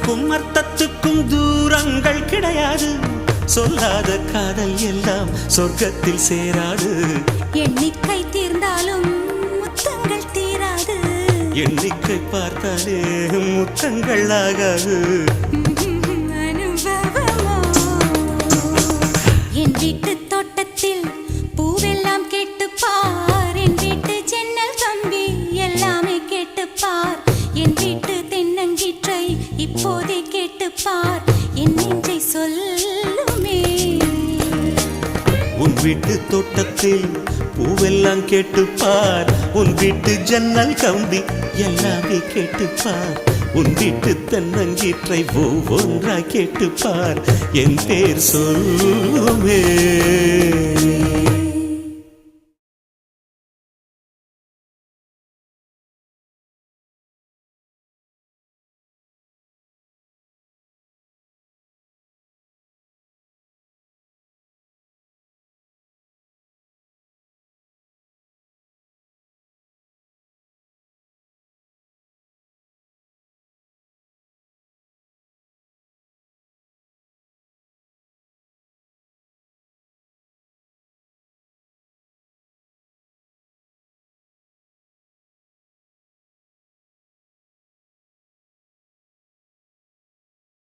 சொல்லுக்கும் அர்த்தத்துக்கும் தூரங்கள் கிடையாது. சொல்லாத காதல் எல்லாம் சொர்க்கத்தில் சேராது. எண்ணிக்கை தீர்ந்தாலும் முத்தங்கள் தீராது. எண்ணிக்கை பார்த்தாலே முத்தங்கள் ஆகாது. என் வீட்டு தோட்டத்தில் பூவெல்லாம் கேட்டுப்பார். என் வீட்டு ஜன்னல் கம்பி எல்லாமே கேட்டுப்பார். என் வீட்டு தென்னங்கீற்றை இப்போதே கேட்டுப்பார். என் நெஞ்சை சொல்லுமே. உன் வீட்டு தோட்டத்தில் பூவெல்லாம் கேட்டுப்பார். உன் வீட்டு ஜன்னல் கம்பி எல்லாமே கேட்டுப்பார். உன் வீட்டு தென்னங்கீற்றை ஒவ்வொன்றா கேட்டுப்பார். என் பேர் சொல்லுமே.